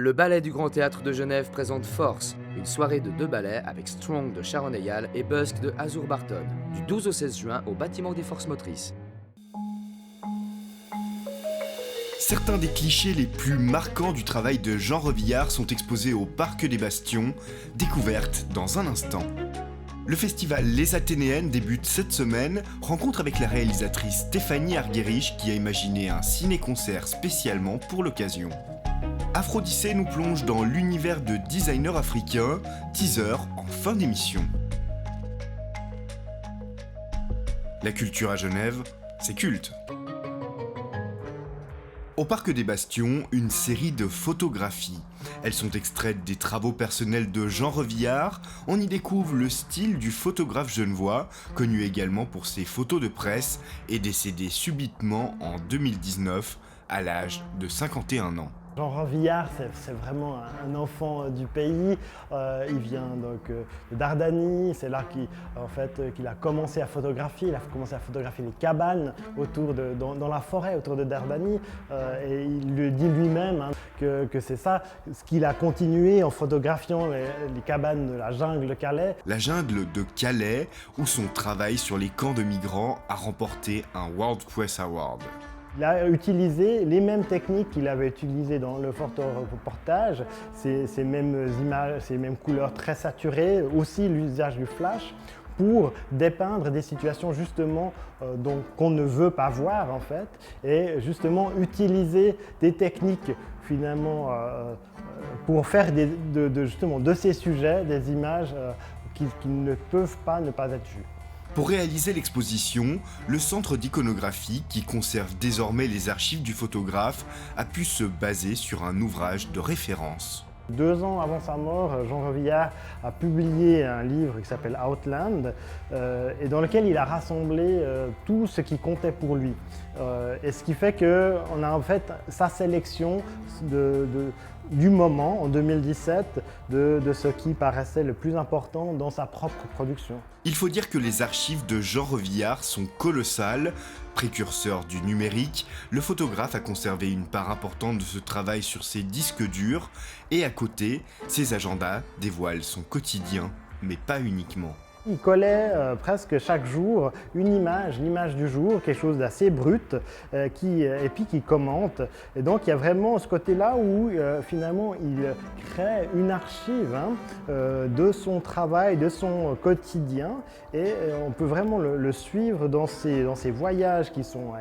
Le Ballet du Grand Théâtre de Genève présente Force, une soirée de 2 ballets avec Strong de Sharon Eyal et Busk de Azur Barton, du 12 au 16 juin au bâtiment des Forces Motrices. Certains des clichés les plus marquants du travail de Jean Revillard sont exposés au Parc des Bastions, découverte dans un instant. Le festival Les Athénéennes débute cette semaine, rencontre avec la réalisatrice Stéphanie Argerich qui a imaginé un ciné-concert spécialement pour l'occasion. Aphrodisée nous plonge dans l'univers de designers africains, teaser en fin d'émission. La culture à Genève, c'est culte. Au Parc des Bastions, une série de photographies. Elles sont extraites des travaux personnels de Jean Revillard. On y découvre le style du photographe genevois, connu également pour ses photos de presse et décédé subitement en 2019 à l'âge de 51 ans. Jean Revillard, c'est vraiment un enfant du pays. Il vient donc de Dardanie. C'est là qu'il a commencé à photographier. Il a commencé à photographier les cabanes dans la forêt autour de Dardanie. Et il le dit lui-même que c'est ça ce qu'il a continué en photographiant les cabanes de la jungle de Calais. La jungle de Calais, où son travail sur les camps de migrants a remporté un World Press Award. Il a utilisé les mêmes techniques qu'il avait utilisées dans le photoreportage, ces mêmes images, ces mêmes couleurs très saturées, aussi l'usage du flash pour dépeindre des situations justement qu'on ne veut pas voir en fait, et justement utiliser des techniques finalement pour faire de ces sujets des images qui ne peuvent pas ne pas être vues. Pour réaliser l'exposition, le centre d'iconographie, qui conserve désormais les archives du photographe, a pu se baser sur un ouvrage de référence. 2 ans avant sa mort, Jean Revillard a publié un livre qui s'appelle Outland et dans lequel il a rassemblé tout ce qui comptait pour lui. Et ce qui fait qu'on a en fait sa sélection du moment, en 2017, de ce qui paraissait le plus important dans sa propre production. Il faut dire que les archives de Jean Revillard sont colossales. Précurseur du numérique, le photographe a conservé une part importante de ce travail sur ses disques durs et à côté, ses agendas dévoilent son quotidien, mais pas uniquement. Il collait presque chaque jour une image, l'image du jour, quelque chose d'assez brut, et puis qui commente. Et donc il y a vraiment ce côté-là où finalement il crée une archive de son travail, de son quotidien, et on peut vraiment le suivre dans ses voyages qui sont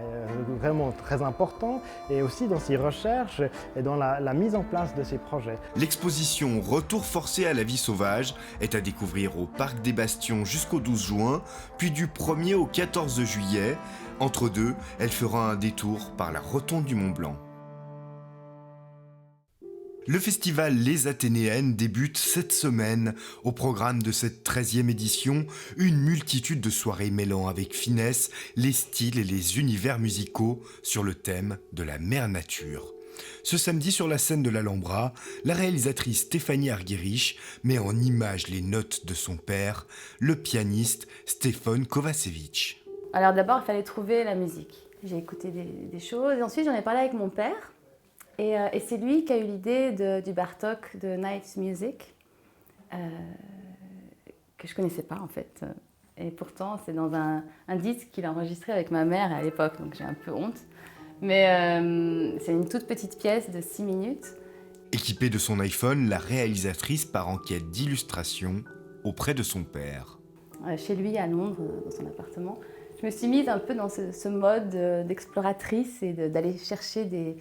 vraiment très importants, et aussi dans ses recherches et dans la mise en place de ses projets. L'exposition Retour forcé à la vie sauvage est à découvrir au Parc des Bastions jusqu'au 12 juin, puis du 1er au 14 juillet. Entre deux, elle fera un détour par la rotonde du Mont-Blanc. Le festival Les Athénéennes débute cette semaine. Au programme de cette 13e édition, une multitude de soirées mêlant avec finesse les styles et les univers musicaux sur le thème de la mère nature. Ce samedi sur la scène de l'Alhambra, la réalisatrice Stéphanie Argerich met en image les notes de son père, le pianiste Stefan Kovacevic. Alors d'abord, il fallait trouver la musique. J'ai écouté des choses et ensuite j'en ai parlé avec mon père. Et c'est lui qui a eu l'idée du Bartók de Night Music, que je ne connaissais pas en fait. Et pourtant, c'est dans un disque qu'il a enregistré avec ma mère à l'époque, donc j'ai un peu honte. Mais c'est une toute petite pièce de 6 minutes. Équipée de son iPhone, la réalisatrice part en quête d'illustration auprès de son père. Chez lui, à Londres, dans son appartement. Je me suis mise un peu dans ce mode d'exploratrice et d'aller chercher des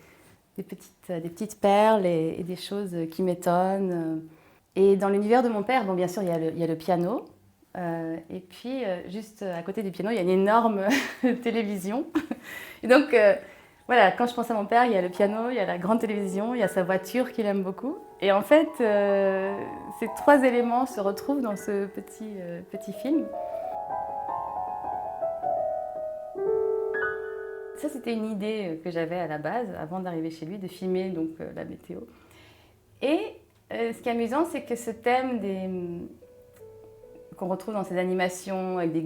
petites perles et des choses qui m'étonnent. Et dans l'univers de mon père, bon, bien sûr, il y a le piano. Et puis, juste à côté du piano, il y a une énorme télévision. Et donc, voilà, quand je pense à mon père, il y a le piano, il y a la grande télévision, il y a sa voiture qu'il aime beaucoup. Et en fait, ces 3 éléments se retrouvent dans ce petit film. Ça, c'était une idée que j'avais à la base, avant d'arriver chez lui, de filmer donc, la météo. Et ce qui est amusant, c'est que ce thème qu'on retrouve dans ces animations, avec des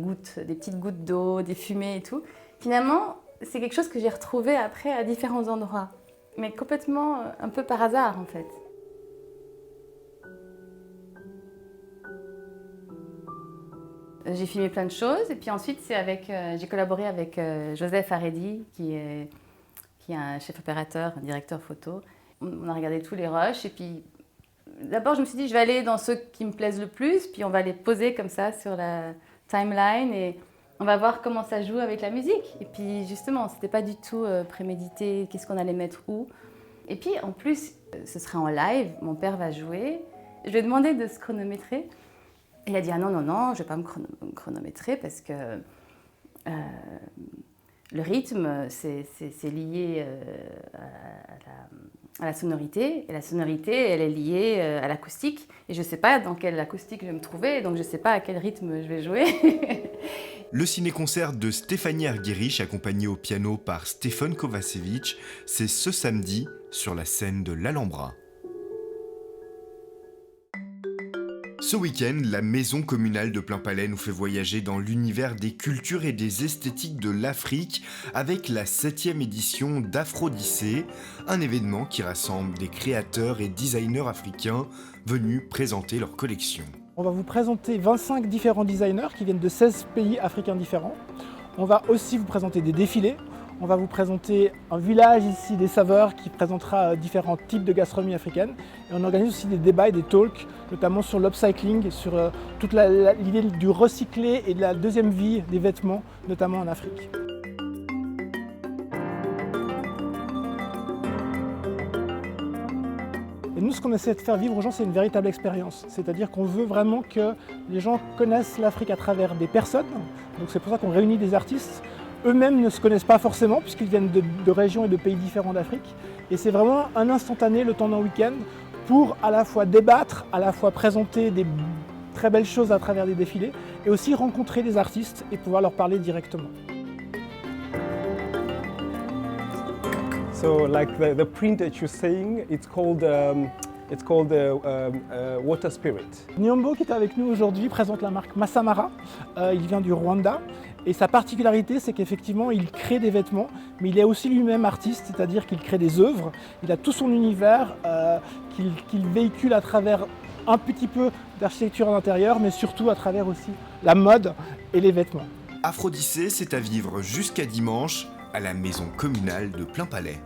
petites gouttes d'eau, des fumées et tout, finalement, c'est quelque chose que j'ai retrouvé après à différents endroits, mais complètement un peu par hasard en fait. j'ai filmé plein de choses. Et puis ensuite, j'ai collaboré avec Joseph Haredi, qui est un chef opérateur, un directeur photo. On a regardé tous les rushs. Et puis, d'abord, je me suis dit, je vais aller dans ceux qui me plaisent le plus. Puis on va les poser comme ça sur la timeline. Et on va voir comment ça joue avec la musique. Et puis justement, c'était pas du tout prémédité, qu'est-ce qu'on allait mettre où. Et puis en plus, ce sera en live, mon père va jouer. Je lui ai demandé de se chronométrer. Et il a dit, ah non, je vais pas me chronométrer parce que le rythme, c'est lié à la sonorité. Et la sonorité, elle est liée à l'acoustique. Et je sais pas dans quelle acoustique je vais me trouver, donc je sais pas à quel rythme je vais jouer. Le ciné-concert de Stéphanie Argerich, accompagné au piano par Stefan Kovacevic, c'est ce samedi sur la scène de l'Alhambra. Ce week-end, la Maison communale de Plainpalais nous fait voyager dans l'univers des cultures et des esthétiques de l'Afrique avec la 7e édition d'Afrodyssée, un événement qui rassemble des créateurs et designers africains venus présenter leurs collections. On va vous présenter 25 différents designers qui viennent de 16 pays africains différents. On va aussi vous présenter des défilés. On va vous présenter un village ici des saveurs qui présentera différents types de gastronomie africaine. Et on organise aussi des débats et des talks, notamment sur l'upcycling, sur toute l'idée du recyclé et de la deuxième vie des vêtements, notamment en Afrique. Et nous, ce qu'on essaie de faire vivre aux gens, c'est une véritable expérience. C'est-à-dire qu'on veut vraiment que les gens connaissent l'Afrique à travers des personnes. Donc c'est pour ça qu'on réunit des artistes. Eux-mêmes ne se connaissent pas forcément, puisqu'ils viennent de régions et de pays différents d'Afrique. Et c'est vraiment un instantané, le temps d'un week-end, pour à la fois débattre, à la fois présenter des très belles choses à travers des défilés, et aussi rencontrer des artistes et pouvoir leur parler directement. So, like the print that you're seeing, it's called Water Spirit. Nyombo, qui est avec nous aujourd'hui, présente la marque Massamara. Il vient du Rwanda. Et sa particularité, c'est qu'effectivement, il crée des vêtements, mais il est aussi lui-même artiste, c'est-à-dire qu'il crée des œuvres. Il a tout son univers qu'il véhicule à travers un petit peu d'architecture à l'intérieur, mais surtout à travers aussi la mode et les vêtements. Afrodyssée, c'est à vivre jusqu'à dimanche à la Maison communale de Plainpalais.